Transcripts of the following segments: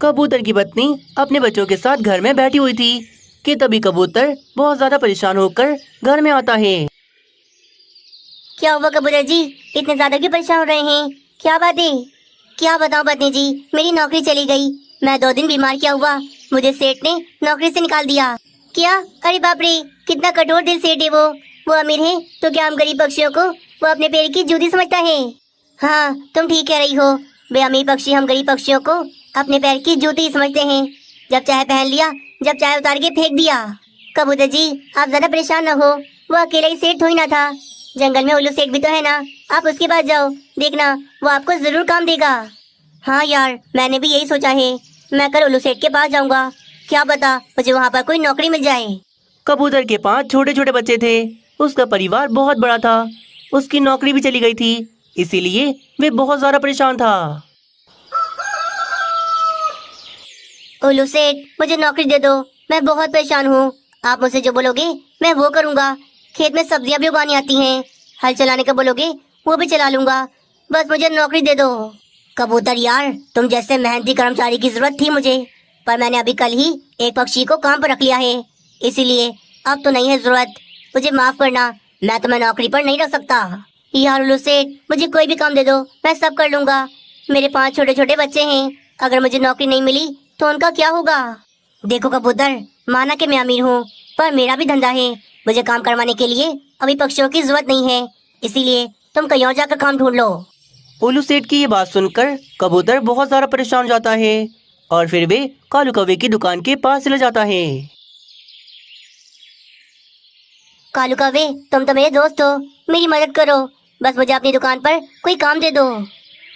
कबूतर की पत्नी अपने बच्चों के साथ घर में बैठी हुई थी कि तभी कबूतर बहुत ज्यादा परेशान होकर घर में आता है। क्या हुआ कबूतर जी, इतने ज्यादा क्यों परेशान हो रहे हैं? क्या बात है? क्या बताऊं पत्नी जी, मेरी नौकरी चली गई। मैं 2 दिन बीमार क्या हुआ, मुझे सेठ ने नौकरी से निकाल दिया। क्या? अरे बाप रे, कितना कठोर दिल सेठ है वो अमीर है तो क्या हम गरीब पक्षियों को वो अपने पैर की जूती समझता है? हाँ, तुम ठीक कह रही हो। वे अमीर पक्षी हम गरीब पक्षियों को अपने पैर की जूती समझते हैं। जब चाहे पहन लिया, जब चाहे उतार के फेंक दिया। कबूतर जी, आप ज्यादा परेशान न हो, वो अकेला ही सेठ थोड़ी ना था। जंगल में उल्लू सेठ भी तो है ना, आप उसके पास जाओ, देखना वो आपको जरूर काम देगा। हाँ यार, मैंने भी यही सोचा है, मैं कल उल्लू सेठ के पास जाऊंगा। क्या पता मुझे वहाँ पर कोई नौकरी मिल जाए। कबूतर के 5 छोटे छोटे बच्चे थे। उसका परिवार बहुत बड़ा था। उसकी नौकरी भी चली गई थी, इसीलिए वे बहुत ज्यादा परेशान था। उल्लू सेठ, मुझे नौकरी दे दो, मैं बहुत परेशान हूँ। आप मुझसे जो बोलोगे मैं वो करूँगा। खेत में सब्जियां भी उगानी आती हैं, हल चलाने का बोलोगे वो भी चला लूंगा, बस मुझे नौकरी दे दो। कबूतर यार, तुम जैसे मेहनती कर्मचारी की जरूरत थी मुझे, पर मैंने अभी कल ही एक पक्षी को काम पर रख लिया है, इसीलिए अब तो नहीं है जरूरत। मुझे माफ करना, मैं तुम्हें नौकरी पर नहीं रख सकता। यार उल्लू सेठ, मुझे कोई भी काम दे दो, मैं सब कर लूंगा। मेरे 5 छोटे छोटे बच्चे हैं, अगर मुझे नौकरी नहीं मिली तो उनका क्या होगा? देखो कबूतर, माना कि मैं अमीर हूँ, पर मेरा भी धंधा है। मुझे काम करवाने के लिए अभी पक्षियों की जरूरत नहीं है, इसीलिए तुम कहीं और जाकर काम ढूंढ लो। उल्लू सेठ की ये बात सुनकर कबूतर बहुत ज्यादा परेशान हो जाता है और फिर वे कालू कौवे की दुकान के पास चले जाता है। कालू कौवे, तुम तो मेरे दोस्त हो, मेरी मदद करो, बस मुझे अपनी दुकान पर कोई काम दे दो।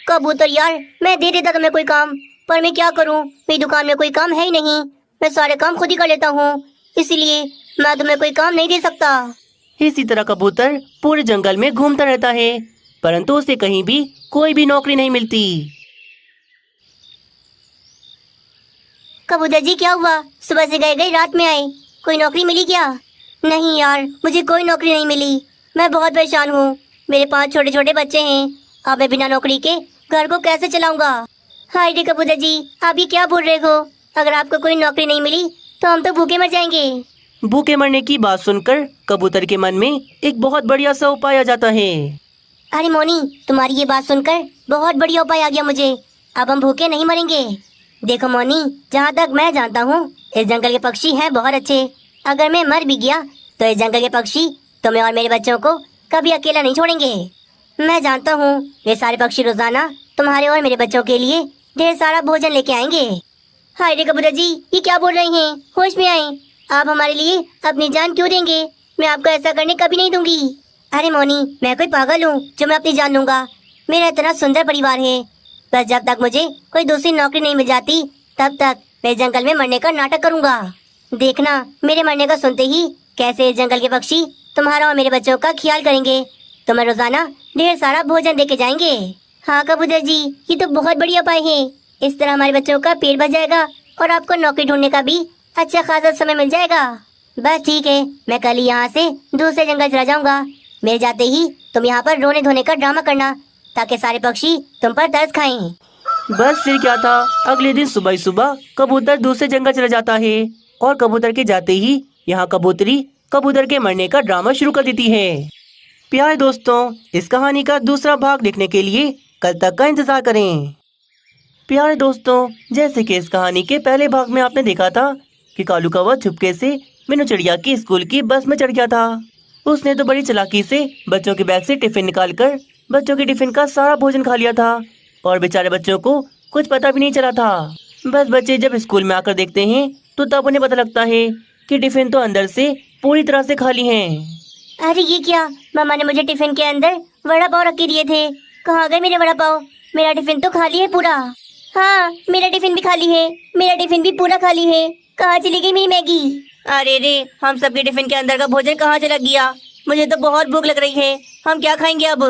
कबूतर यार, मैं दे देता तुम्हें कोई काम, पर मैं क्या करूं, मेरी दुकान में कोई काम है ही नहीं। मैं सारे काम खुद ही कर लेता हूँ, इसीलिए मैं तुम्हें कोई काम नहीं दे सकता। इसी तरह कबूतर पूरे जंगल में घूमता रहता है, परंतु उसे कहीं भी कोई भी नौकरी नहीं मिलती। कबूतर जी, क्या हुआ? सुबह से गए गए रात में आए, कोई नौकरी मिली क्या? नहीं यार, मुझे कोई नौकरी नहीं मिली, मैं बहुत परेशान हूँ। मेरे 5 छोटे छोटे बच्चे हैं, अब मैं बिना नौकरी के घर को कैसे चलाऊंगा? हाय रे कबूतर जी, आप ये क्या बोल रहे हो? अगर आपको कोई नौकरी नहीं मिली तो हम तो भूखे मर जाएंगे। भूखे मरने की बात सुनकर कबूतर के मन में एक बहुत बढ़िया सा उपाय आ जाता है। अरे मोनी, तुम्हारी ये बात सुनकर बहुत बढ़िया उपाय आ गया मुझे, अब हम भूखे नहीं मरेंगे। देखो मोनी, जहाँ तक मैं जानता हूँ इस जंगल के पक्षी हैं बहुत अच्छे। अगर मैं मर भी गया तो इस जंगल के पक्षी तुम्हें और मेरे बच्चों को कभी अकेला नहीं छोड़ेंगे। मैं जानता हूँ ये सारे पक्षी रोजाना तुम्हारे और मेरे बच्चों के लिए ढेर सारा भोजन लेके आएंगे। हाय रे कबूतर जी, ये क्या बोल रही हैं? होश में आए, आप हमारे लिए अपनी जान क्यों देंगे? मैं आपको ऐसा करने कभी नहीं दूंगी। अरे मोनी, मैं कोई पागल हूँ जो मैं अपनी जान लूंगा? मेरा इतना सुंदर परिवार है, बस जब तक मुझे कोई दूसरी नौकरी नहीं मिल जाती तब तक मैं जंगल में मरने का नाटक करूंगा। देखना, मेरे मरने का सुनते ही कैसे इस जंगल के पक्षी तुम्हारा और मेरे बच्चों का ख्याल करेंगे, तुम्हें रोजाना ढेर सारा भोजन देके जाएंगे। हाँ कबूतर जी, ये तो बहुत बढ़िया उपाय है, इस तरह हमारे बच्चों का पेट भर जाएगा और आपको नौकरी ढूंढने का भी अच्छा खासा समय मिल जाएगा। बस ठीक है, मैं कल ही यहाँ से दूसरे जंगल चला जाऊंगा। मेरे जाते ही तुम यहाँ पर रोने धोने का ड्रामा करना, ताकि सारे पक्षी तुम पर तरस खाएं। बस फिर क्या था, अगले दिन सुबह ही सुबह कबूतर दूसरे जंगल चला जाता है और कबूतर के जाते ही यहाँ कबूतरी कबूतर के मरने का ड्रामा शुरू कर देती है। प्यारे दोस्तों, इस कहानी का दूसरा भाग देखने के लिए कल तक का इंतजार करें। प्यारे दोस्तों, जैसे कि इस कहानी के पहले भाग में आपने देखा था कि कालू कौवा चुपके से मीनू चिड़िया की स्कूल की बस में चढ़ गया था। उसने तो बड़ी चालाकी से बच्चों के बैग से टिफिन निकालकर बच्चों के टिफिन का सारा भोजन खा लिया था और बेचारे बच्चों को कुछ पता भी नहीं चला था। बस बच्चे जब स्कूल में आकर देखते हैं तो तब उन्हें पता लगता है कि टिफिन तो अंदर से पूरी तरह से खाली हैं। अरे ये क्या, मामा ने मुझे टिफिन के अंदर वड़ा पाव रख के दिए थे, कहाँ गए मेरे वड़ा पाव? मेरा टिफिन तो खाली है पूरा। हाँ, मेरा टिफिन भी खाली है, मेरा टिफिन भी पूरा खाली है, कहाँ चली गई मेरी मैगी? अरे रे, हम सबके टिफिन के अंदर का भोजन कहाँ चला गया? मुझे तो बहुत भूख लग रही है, हम क्या खाएंगे अब?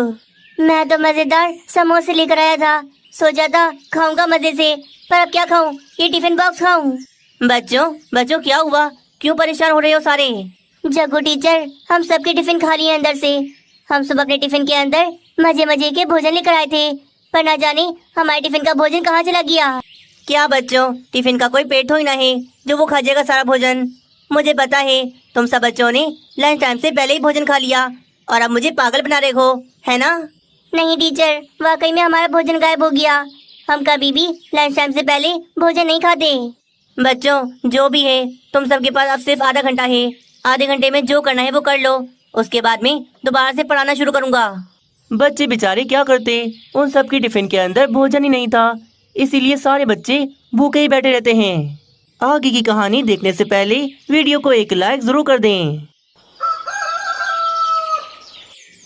मैं तो मजेदार समोसे लेकर आया था, सोचा था खाऊंगा मजे से, पर अब क्या खाऊं? ये टिफिन बॉक्स खाऊं? बच्चों क्या हुआ? क्यों परेशान हो रहे हो सारे? जग्गू टीचर, हम सबके टिफिन खाली हैं अंदर से। हम सब अपने टिफिन के अंदर मजे मजे के भोजन लेकर आए थे, पर ना जाने हमारे टिफिन का भोजन कहाँ चला गया। क्या बच्चों, टिफिन का कोई पेट थोड़ी ना है जो वो खा जाएगा सारा भोजन। मुझे पता है तुम सब बच्चों ने लंच टाइम से पहले ही भोजन खा लिया और अब मुझे पागल बना रहे हो, है ना? नहीं टीचर, वाकई में हमारा भोजन गायब हो गया। हम कभी भी लंच टाइम से पहले भोजन नहीं खाते। बच्चों, जो भी है, तुम सबके पास अब सिर्फ आधा घंटा है। आधे घंटे में जो करना है वो कर लो, उसके बाद में दोबारा से पढ़ाना शुरू करूंगा। बच्चे बेचारे क्या करते, उन सब की टिफिन के अंदर भोजन ही नहीं था, इसीलिए सारे बच्चे भूखे ही बैठे रहते हैं। आगे की कहानी देखने से पहले वीडियो को एक लाइक जरूर कर दें।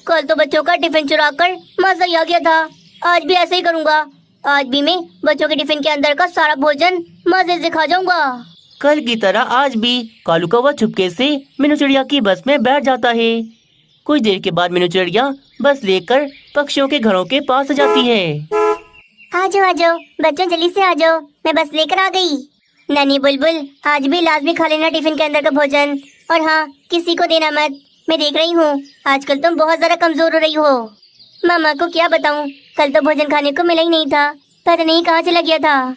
कल तो बच्चों का टिफिन चुरा कर मजा ही आ गया था, आज भी ऐसे ही करूंगा। आज भी मैं बच्चों के टिफिन के अंदर का सारा भोजन मजे से खा जाऊंगा। कल की तरह आज भी कालू कौवा चुपके से मीनू चिड़िया की बस में बैठ जाता है। कुछ देर के बाद मीनू चिड़िया बस लेकर पक्षियों के घरों के पास जाती है। आ जाओ बच्चों, जल्दी से आ जाओ, मैं बस लेकर आ गई। नानी बुलबुल, आज भी लाजमी खा लेना टिफिन के अंदर का भोजन, और हाँ, किसी को देना मत। मैं देख रही हूँ आजकल तुम बहुत ज्यादा कमजोर हो रही हो। मामा को क्या बताऊँ, कल तो भोजन खाने को मिला ही नहीं था, पता नहीं कहाँ चला गया था।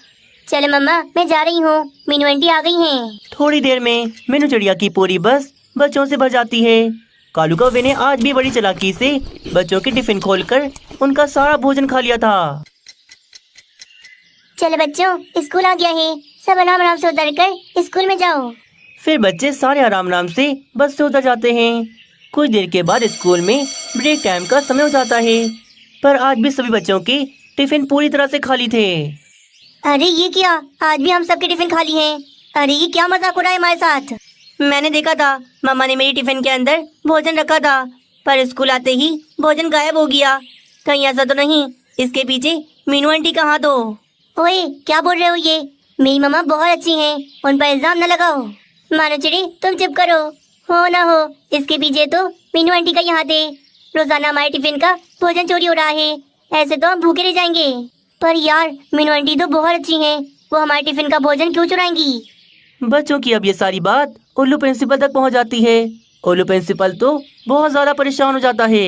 चलो मम्मा, मैं जा रही हूँ, मीनू आंटी आ गई हैं। थोड़ी देर में मीनू चिड़िया की पूरी बस बच्चों से भर जाती है। कालू कौवे ने आज भी बड़ी चालाकी से बच्चों के टिफिन खोलकर उनका सारा भोजन खा लिया था। चलो बच्चों, स्कूल आ गया है, सब आराम आराम से उतर कर स्कूल में जाओ। फिर बच्चे सारे आराम आराम से बस से उतर जाते हैं। कुछ देर के बाद स्कूल में ब्रेक टाइम का समय हो जाता है, पर आज भी सभी बच्चों के टिफिन पूरी तरह से खाली थे। अरे ये क्या, आज भी हम सबके टिफिन खाली हैं। अरे ये क्या मजाक हो रहा है हमारे साथ। मैंने देखा था मामा ने मेरी टिफिन के अंदर भोजन रखा था, पर स्कूल आते ही भोजन गायब हो गया। कहीं ऐसा तो नहीं इसके पीछे मीनू आंटी का हाथ हो? ओए, क्या बोल रहे हो ये? मेरी मम्मा बहुत अच्छी हैं, उन पर इल्जाम न लगाओ। मानो चिड़ी, तुम चुप करो। हो ना हो, इसके पीछे तो मीनू आंटी का ही हाथ है। रोजाना हमारे टिफिन का भोजन चोरी हो रहा है, ऐसे तो हम भूखे रह जाएंगे। पर यार, मीनू आंटी तो बहुत अच्छी हैं, वो हमारे टिफिन का भोजन क्यों चुराएंगी? बच्चों की अब ये सारी बात उल्लू प्रिंसिपल तक पहुंच जाती है। उल्लू प्रिंसिपल तो बहुत ज्यादा परेशान हो जाता है।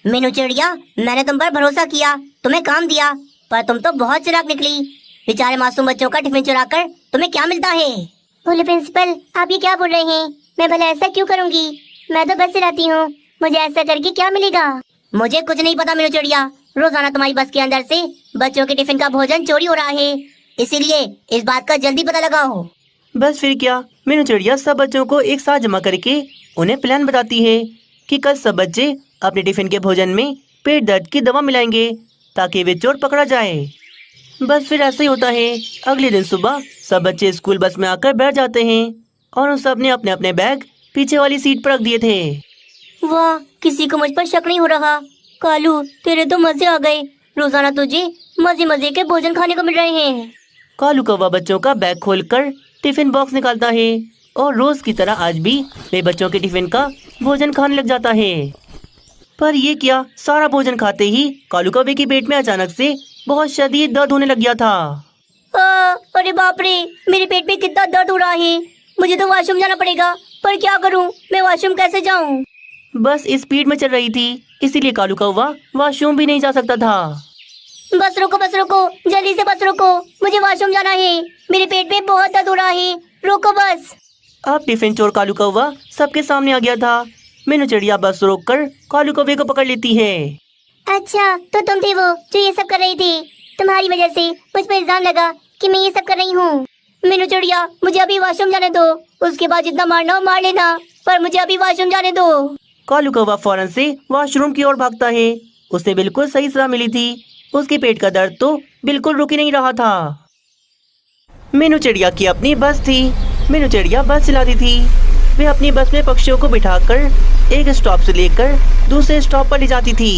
मीनू चिड़िया, मैंने तुम पर भरोसा किया, तुम्हें काम दिया, पर तुम तो बहुत चिराग निकली। बेचारे मासूम बच्चों का टिफिन चुरा कर तुम्हें क्या मिलता है? बोले प्रिंसिपल, आप ये क्या बोल रहे हैं? मैं भला ऐसा क्यों करूंगी? मैं तो बस चलाती हूँ, मुझे ऐसा करके क्या मिलेगा? मुझे कुछ नहीं पता मीनू चिड़िया, रोजाना तुम्हारी बस के अंदर से बच्चों के टिफिन का भोजन चोरी हो रहा है, इसीलिए इस बात का जल्दी पता लगाओ। बस फिर क्या, मीनू चिड़िया सब बच्चों को एक साथ जमा करके उन्हें प्लान बताती है कि कल सब बच्चे अपने टिफिन के भोजन में पेट दर्द की दवा मिलाएंगे ताकि वे चोर पकड़ा जाए। बस फिर ऐसे ही होता है। अगले दिन सुबह सब बच्चे स्कूल बस में आकर बैठ जाते हैं और उन सब ने अपने अपने बैग पीछे वाली सीट पर रख दिए थे। वाह, किसी को मुझ पर शक नहीं हो रहा। कालू, तेरे तो मजे आ गए, रोजाना तुझे मजे मजे के भोजन खाने को मिल रहे हैं। कालू कौवा बच्चों का बैग खोलकर टिफिन बॉक्स निकालता है और रोज की तरह आज भी वे बच्चों के टिफिन का भोजन खाने लग जाता है। पर ये क्या, सारा भोजन खाते ही कालू कौवे के पेट में अचानक से बहुत शदीद दर्द होने लग गया था। अरे बाप रे, मेरे पेट में कितना दर्द हो रहा है, मुझे तो वॉशरूम जाना पड़ेगा, पर क्या करूं, मैं वॉशरूम कैसे जाऊं? बस स्पीड में चल रही थी, इसीलिए कालू कौवा वॉशरूम भी नहीं जा सकता था। बस रुको, जल्दी से बस रुको, मुझे वॉशरूम जाना है, मेरे पेट में बहुत दर्द हो रहा है, रोको बस। अब टिफिन चोर कालू कौवा सबके सामने आ गया था। मीनू चिड़िया बस रोककर कालू कौवे को पकड़ लेती है। अच्छा, तो तुम थे वो जो ये सब कर रही थी? तुम्हारी वजह से मुझ पर इल्जाम लगा कि मैं ये सब कर रही हूँ। मीनू चिड़िया, मुझे अभी वॉशरूम जाने दो, उसके बाद जितना मारना हो मार लेना, पर मुझे अभी वॉशरूम जाने दो। कालू कौवा फौरन से वॉशरूम की ओर भागता है। उसे बिल्कुल सही सलाह मिली थी, उसके पेट का दर्द तो बिल्कुल रुक ही नहीं रहा था। मीनू चिड़िया की अपनी बस थी। मीनू चिड़िया बस चलाती थी। वे अपनी बस में पक्षियों को बिठाकर एक स्टॉप से लेकर दूसरे स्टॉप पर ले जाती थी।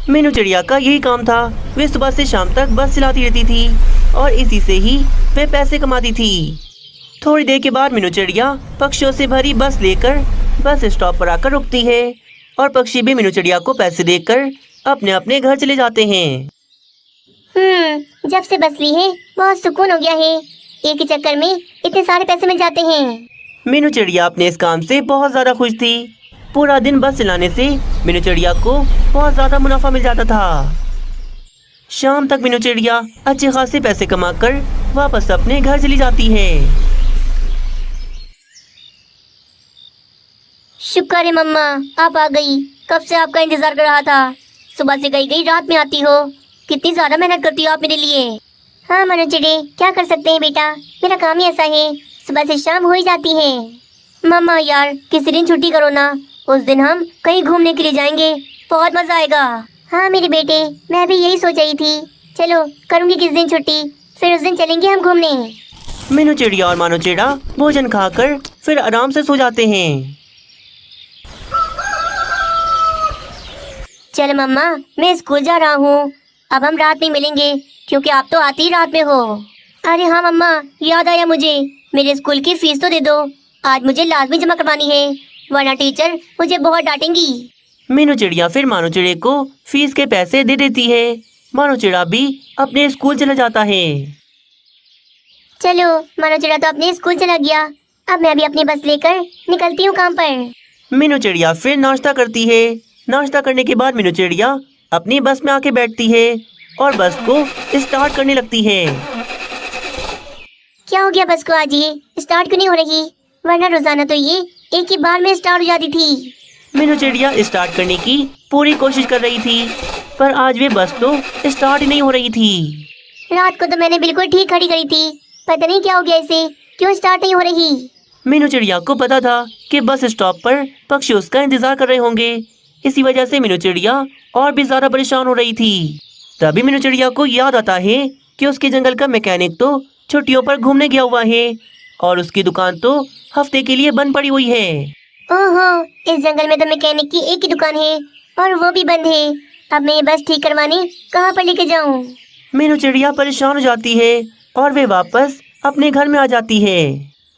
मीनू चिड़िया का यही काम था, वे सुबह से शाम तक बस चलाती रहती थी और इसी से ही वे पैसे कमाती थी। थोड़ी देर के बाद मीनू चिड़िया पक्षियों से भरी बस लेकर बस स्टॉप पर आकर रुकती है और पक्षी भी मीनू चिड़िया को पैसे देकर अपने अपने घर चले जाते हैं। जब से बस ली है बहुत सुकून हो गया है, एक ही चक्कर में इतने सारे पैसे मिल जाते हैं। मीनू चिड़िया अपने इस काम से बहुत ज़्यादा खुश थी। पूरा दिन बस चलाने से मीनू चिड़िया को बहुत ज़्यादा मुनाफा मिल जाता था। शाम तक मीनू चिड़िया अच्छे खासे पैसे कमाकर वापस अपने घर चली जाती है। शुक्र है मम्मा, आप आ गई। कब से आपका इंतजार कर रहा था। सुबह से गई रात में आती हो। कितनी ज्यादा मेहनत करती हो आप मेरे लिए। हाँ मनु चिड़े, क्या कर सकते हैं बेटा, मेरा काम ही ऐसा है, सुबह से शाम हो ही जाती है। मम्मा यार, किसी दिन छुट्टी करो ना, उस दिन हम कहीं घूमने के लिए जाएंगे, बहुत मजा आएगा। हाँ मेरे बेटे, मैं भी यही सोच रही थी। चलो करूँगी किस दिन छुट्टी, फिर उस दिन चलेंगे हम घूमने। मीनू चिड़िया और मानू चिड़ा भोजन खाकर फिर आराम से सो जाते हैं। चल मम्मा, मैं स्कूल जा रहा हूँ। अब हम रात में मिलेंगे, क्योंकि आप तो आती ही रात में हो। अरे हाँ मम्मा, याद आया मुझे, मेरे स्कूल की फीस तो दे दो। आज मुझे लाजमी जमा करवानी है, वरना टीचर मुझे बहुत डांटेंगी। मीनू चिड़िया फिर मानू चिड़े को फीस के पैसे दे देती है। मानू चिड़ा भी अपने स्कूल चला जाता है। चलो, मानो चिड़ा तो अपने स्कूल चला गया। अब मैं भी अपनी बस लेकर निकलती हूँ काम पर। मीनू चिड़िया फिर नाश्ता करती है। नाश्ता करने के बाद मीनू चिड़िया अपनी बस में आके बैठती है और बस को स्टार्ट करने लगती है। क्या हो गया बस को आज ये स्टार्ट क्यों नहीं हो रही, वरना रोजाना तो ये एक ही बार में स्टार्ट हो जाती थी। मीनू चिड़िया स्टार्ट करने की पूरी कोशिश कर रही थी, पर आज वे बस तो स्टार्ट ही नहीं हो रही थी। रात को तो मैंने बिल्कुल ठीक खड़ी करी थी, पता नहीं क्या हो गया इसे, क्यों स्टार्ट नहीं हो रही। मीनू चिड़िया को पता था कि बस स्टॉप पर पक्षी उसका इंतजार कर रहे होंगे, इसी वजह से मीनू चिड़िया और भी ज्यादा परेशान हो रही थी। तभी मीनू चिड़िया को याद आता है कि उसके जंगल का मैकेनिक तो छुट्टियों पर घूमने गया हुआ है और उसकी दुकान तो हफ्ते के लिए बंद पड़ी हुई है। ओहो, इस जंगल में तो मैकेनिक की एक ही दुकान है और वो भी बंद है। अब मैं ये बस ठीक करवाने कहाँ पर लेके जाऊँ। मीनू चिड़िया परेशान हो जाती है और वे वापस अपने घर में आ जाती है।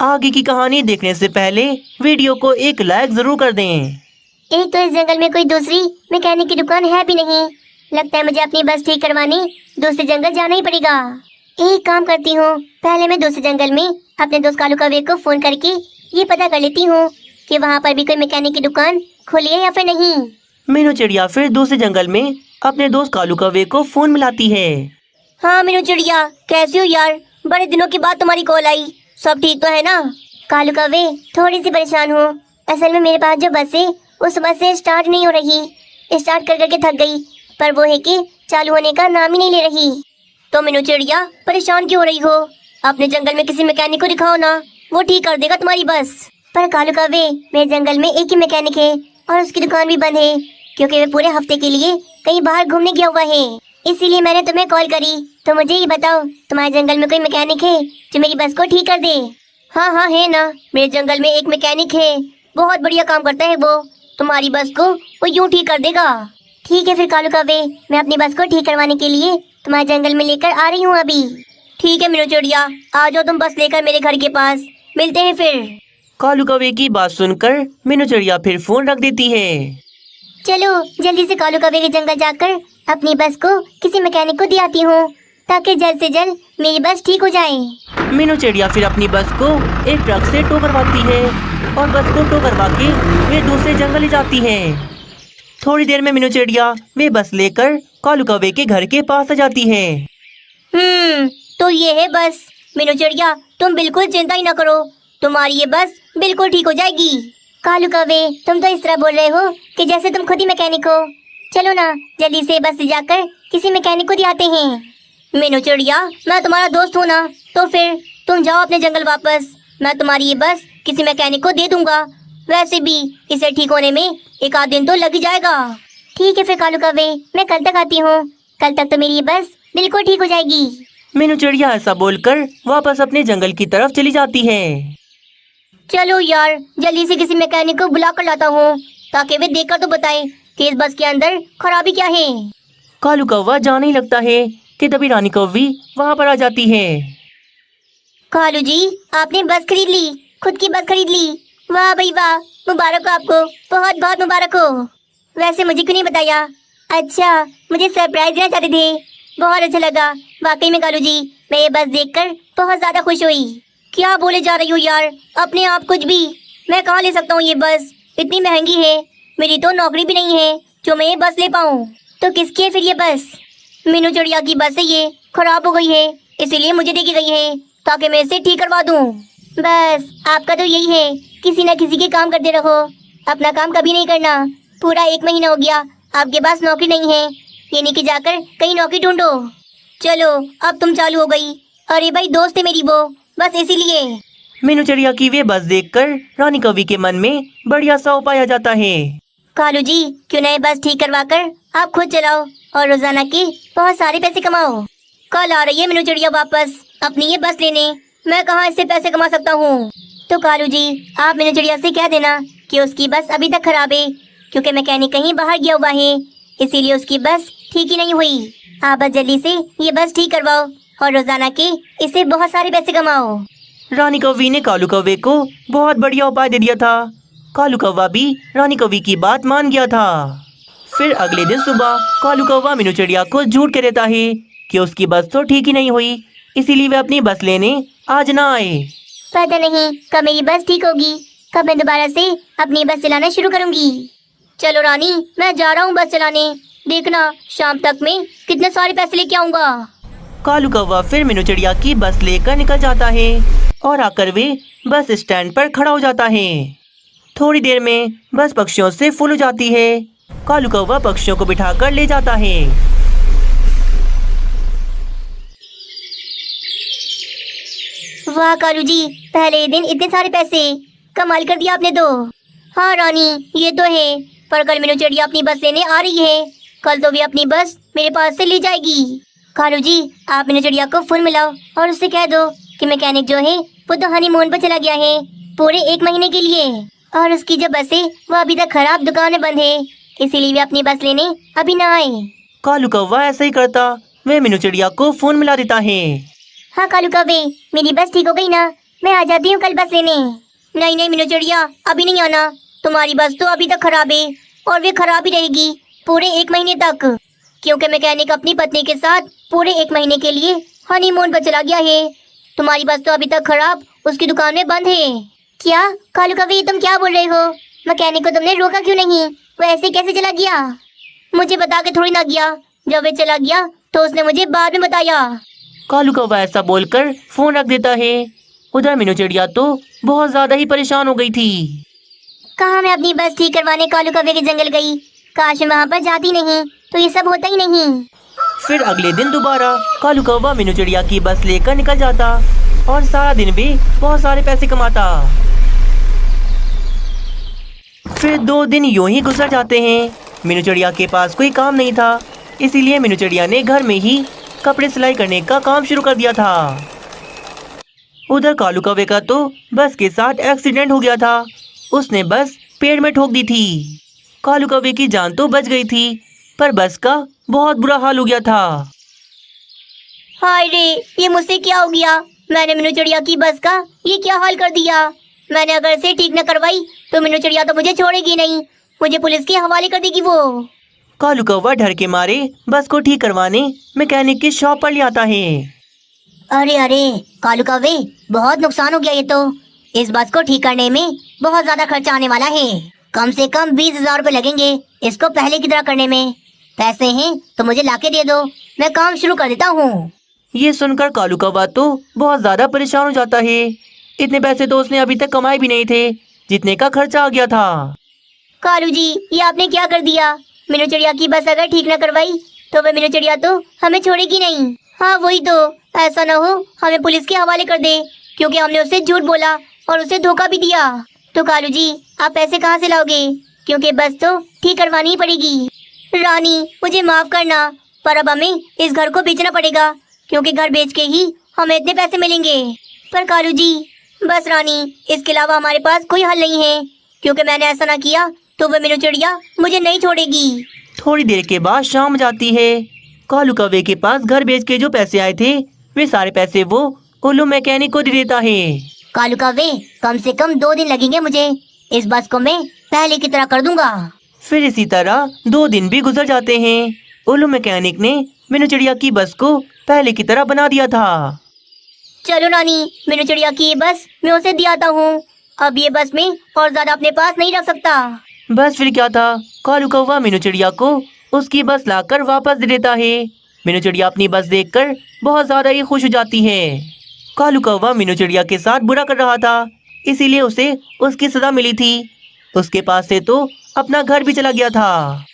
आगे की कहानी देखने से पहले वीडियो को एक लाइक जरूर कर दें। एक तो इस जंगल में कोई दूसरी मैकेनिक की दुकान है भी नहीं। लगता है मुझे अपनी बस ठीक करवाने दूसरे जंगल जाना ही पड़ेगा। एक काम करती हूँ, पहले मैं दूसरे जंगल में अपने दोस्त कालू कौवे को फोन करके ये पता कर लेती हूँ कि वहाँ पर भी कोई मैकेनिक की दुकान खुली है या फिर नहीं। मीनू चिड़िया फिर दूसरे जंगल में अपने दोस्त कालू कौवे को फोन मिलाती है। हाँ मीनू चिड़िया, कैसी हो यार, बड़े दिनों के बाद तुम्हारी कॉल आई, सब ठीक तो है ना। कालू कौवे, थोड़ी सी परेशान हूँ। असल में मेरे पास जो बस है वो सुबह से स्टार्ट नहीं हो रही, स्टार्ट कर करके थक गई, पर वो है कि चालू होने का नाम ही नहीं ले रही। तो मीनू चिड़िया परेशान क्यों हो रही हो, अपने जंगल में किसी मैकेनिक को दिखाओ ना, वो ठीक कर देगा तुम्हारी बस। पर कालू कौवे, मेरे जंगल में एक ही मैकेनिक है और उसकी दुकान भी बंद है, क्योंकि वे पूरे हफ्ते के लिए कहीं बाहर घूमने गया हुआ है। इसीलिए मैंने तुम्हें कॉल करी। तो मुझे ये बताओ, तुम्हारे जंगल में कोई मैकेनिक है जो मेरी बस को ठीक कर दे। हाँ हाँ है ना, मेरे जंगल में एक मैकेनिक है, बहुत बढ़िया काम करता है वो, तुम्हारी बस को वो यूं ठीक कर देगा। ठीक है फिर कालू कौवे, मैं अपनी बस को ठीक करवाने के लिए तुम्हारे जंगल में लेकर आ रही हूँ अभी। ठीक है मीनू चिड़िया, आ जाओ तुम बस लेकर मेरे घर के पास, मिलते हैं फिर। कालू कौवे की बात सुनकर मीनू चिड़िया फिर फोन रख देती है। चलो जल्दी से कालू कौवे के जंगल जाकर अपनी बस को किसी मैकेनिक को दे आती हूँ, ताकि जल्द से जल्द मेरी बस ठीक हो जाए। मीनू चिड़िया फिर अपनी बस को एक ट्रक से टो करवाती है और बस को टो करवा के वे दूसरे जंगल ले जाती है। थोड़ी देर में मीनू चिड़िया वे बस लेकर कालू कौवे के घर के पास आ जाती है। तो ये है बस। मीनू चिड़िया, तुम बिल्कुल चिंता ही न करो, तुम्हारी ये बस बिल्कुल ठीक हो जाएगी। कालू कौवे, तुम तो इस तरह बोल रहे हो कि जैसे तुम खुद ही मैकेनिक हो। चलो ना, जल्दी से बस से जाकर किसी मैकेनिक को दिखाते हैं। मीनू चिड़िया, मैं तुम्हारा दोस्त हूँ ना, तो फिर तुम जाओ अपने जंगल वापस, मैं तुम्हारी ये बस किसी मैकेनिक को दे दूंगा। वैसे भी इसे ठीक होने में एक आध दिन तो लग ही जाएगा। ठीक है फिर कालू कौवे, मैं कल तक आती हूँ, कल तक तो मेरी ये बस बिल्कुल ठीक हो जाएगी। मीनू चिड़िया ऐसा बोलकर वापस अपने जंगल की तरफ चली जाती है। चलो यार, जल्दी से किसी मैकेनिक को बुला कर लाता हूँ, ताकि वे देखकर तो बताएं कि इस बस के अंदर खराबी क्या है। कालू कौवा जाने ही लगता है कि तभी रानी कौवी वहाँ पर आ जाती है। कालू जी, आपने बस खरीद ली, खुद की बस खरीद ली, वाह भाई वाह, मुबारक हो आपको, बहुत बहुत मुबारक हो। वैसे मुझे क्यों नहीं बताया? अच्छा, मुझे सरप्राइज देना चाहते थे, बहुत अच्छा लगा। वाकई में कालू जी, मैं ये बस देखकर बहुत ज्यादा खुश हुई। क्या बोले जा रही हो यार, अपने आप कुछ भी। मैं कहाँ ले सकता हूँ ये बस, इतनी महंगी है, मेरी तो नौकरी भी नहीं है जो मैं ये बस ले पाऊँ। तो किसकी है फिर ये बस? मीनू चिड़िया की बस है, ये खराब हो गई है, इसीलिए मुझे दे के गई है ताकि मैं इसे ठीक करवा दूं। बस आपका तो यही है, किसी न किसी के काम करते रहो, अपना काम कभी नहीं करना। पूरा 1 महीना हो गया आपके पास नौकरी नहीं है, ये नहीं कि जाकर कहीं नौकरी ढूंढो। चलो अब तुम चालू हो गई। अरे भाई दोस्त है मेरी वो, बस इसीलिए। मीनू चिड़िया की वे बस देखकर रानी कौवी के मन में बढ़िया सा उपाय आ जाता है। कालू जी क्यों ना ये बस ठीक करवा कर आप खुद चलाओ और रोजाना के बहुत सारे पैसे कमाओ। कल आ रही है मीनू चिड़िया वापस अपनी ये बस लेने, मैं कहाँ इससे पैसे कमा सकता हूँ। तो कालू जी आप मीनू चिड़िया से कह देना कि उसकी बस अभी तक खराब है, क्योंकि मैकेनिक कहीं बाहर गया हुआ है, इसीलिए उसकी बस ठीक ही नहीं हुई। आप बस जल्दी से ये बस ठीक करवाओ और रोजाना के इससे बहुत सारे पैसे कमाओ। रानी कौवी ने कालू कौवे को बहुत बढ़िया उपाय दे दिया था। कालू कौवा भी रानी कौवी की बात मान गया था। फिर अगले दिन सुबह कालू कौवा मीनू चिड़िया को झूठ कह देता है कि उसकी बस तो ठीक ही नहीं हुई, इसीलिए वे अपनी बस लेने आज ना आए। पता नहीं कब मेरी बस ठीक होगी, कब मैं दोबारा से अपनी बस चलाना शुरू करूंगी। चलो रानी मैं जा रहा हूँ बस चलाने, देखना शाम तक मैं कितने सारे पैसे लेके आऊंगा। कालू कौवा फिर मीनू चिड़िया की बस लेकर निकल जाता है और आकर वे बस स्टैंड पर खड़ा हो जाता है। थोड़ी देर में बस पक्षियों से फुल हो जाती है। कालू कौवा पक्षियों को बिठाकर ले जाता है। वाह कालू जी, पहले ही दिन इतने सारे पैसे, कमाल कर दिया आपने तो। हाँ रानी ये तो है, पर कल मीनू चिड़िया अपनी बस लेने आ रही है, कल तो भी अपनी बस मेरे पास से ले जाएगी। कालू जी आप मीनू चिड़िया को फोन मिलाओ और उससे कह दो कि मैकेनिक जो है वो तो हनीमून पर चला गया है पूरे 1 महीने के लिए, और उसकी जो बस है वो अभी तक खराब दुकान में बंद है, इसीलिए वे अपनी बस लेने अभी ना आए। कालू कौवा ऐसा ही करता, वे मीनू चिड़िया को फोन मिला देता है। हाँ कालू कौवे मेरी बस ठीक हो गई ना, मैं आ जाती हूँ कल बस लेने। नहीं नहीं मीनू चिड़िया अभी नहीं आना, तुम्हारी बस तो अभी तक खराब है और वे खराब ही रहेगी पूरे 1 महीने तक, क्योंकि मैकेनिक अपनी पत्नी के साथ पूरे 1 महीने के लिए हनीमून पर चला गया है। तुम्हारी बस तो अभी तक खराब उसकी दुकान में बंद है। क्या कालू कौवे तुम क्या बोल रहे हो? मैकेनिक को तुमने रोका क्यों नहीं? वो ऐसे कैसे चला गया? मुझे बता के थोड़ी ना गया, जब वे चला गया तो उसने मुझे बाद में बताया। कालू कौवा ऐसा बोलकर फोन रख देता है। उधर मीनू चिड़िया तो बहुत ज्यादा ही परेशान हो गई थी। कहाँ मैं अपनी बस ठीक करवाने कालू कौवे के जंगल गई, काश मैं वहाँ पर जाती नहीं तो ये सब होता ही नहीं। फिर अगले दिन दोबारा कालू कौवा मीनू चिड़िया की बस लेकर निकल जाता और सारा दिन भी बहुत सारे पैसे कमाता। फिर 2 दिन यूं ही गुजर जाते हैं। मीनू चिड़िया के पास कोई काम नहीं था, इसीलिए मीनू चिड़िया ने घर में ही कपड़े सिलाई करने का काम शुरू कर दिया था। उधर कालू कौवे का तो बस के साथ एक्सीडेंट हो गया था, उसने बस पेड़ में ठोक दी थी। कालू कौवे की जान तो बच गई थी, पर बस का बहुत बुरा हाल हो गया था। हाय रे ये मुझसे क्या हो गया, मैंने मीनू चिड़िया की बस का ये क्या हाल कर दिया। मैंने अगर इसे ठीक न करवाई तो मीनू चिड़िया तो मुझे छोड़ेगी नहीं, मुझे पुलिस के हवाले कर देगी वो। कालू कौवा डर के मारे बस को ठीक करवाने मैकेनिक की शॉप पर ले आता है। अरे अरे कालू कौवे बहुत नुकसान हो गया ये तो, इस बस को ठीक करने में बहुत ज्यादा खर्चा आने वाला है, कम से कम 20,000 रुपए लगेंगे इसको पहले की तरह करने में। पैसे हैं तो मुझे लाके दे दो, मैं काम शुरू कर देता हूँ। ये सुनकर कालू कौवा तो बहुत ज्यादा परेशान हो जाता है। इतने पैसे तो उसने अभी तक कमाए भी नहीं थे जितने का खर्चा आ गया था। कालू जी ये आपने क्या कर दिया, मीनू चिड़िया की बस अगर ठीक न करवाई तो वह मीनू चिड़िया तो हमें छोड़ेगी नहीं। हाँ वही तो, ऐसा न हो हमें पुलिस के हवाले कर दे, क्योंकि हमने उससे झूठ बोला और उसे धोखा भी दिया। तो कालू जी आप पैसे कहाँ से लाओगे, क्योंकि बस तो ठीक करवानी ही पड़ेगी। रानी मुझे माफ करना, पर अब हमें इस घर को बेचना पड़ेगा, क्योंकि घर बेच के ही हमें इतने पैसे मिलेंगे। पर कालू जी बस रानी इसके अलावा हमारे पास कोई हल नहीं है, क्योंकि मैंने ऐसा ना किया तो वह मीनू चिड़िया मुझे नहीं छोड़ेगी। थोड़ी देर के बाद शाम जाती है। कालू कौवे के पास घर बेच के जो पैसे आए थे वे सारे पैसे वो उल्लू मैकेनिक को दे देता है। कालू कौवे कम से कम 2 दिन लगेंगे मुझे, इस बस को मैं पहले की तरह कर दूंगा। फिर इसी तरह 2 दिन भी गुजर जाते हैं। उल्लू मैकेनिक ने मीनू चिड़िया की बस को पहले की तरह बना दिया था। चलो रानी मीनू चिड़िया की ये बस मैं उसे दे आता हूँ, अब ये बस में और ज्यादा अपने पास नहीं रख सकता। बस फिर क्या था, कालू कौवा मीनू चिड़िया को उसकी बस लाकर वापस दे देता है। मीनू चिड़िया अपनी बस देखकर बहुत ज्यादा ही खुश हो जाती है। कालू कौवा मीनू चिड़िया के साथ बुरा कर रहा था, इसीलिए उसे उसकी सजा मिली थी। उसके पास से तो अपना घर भी चला गया था।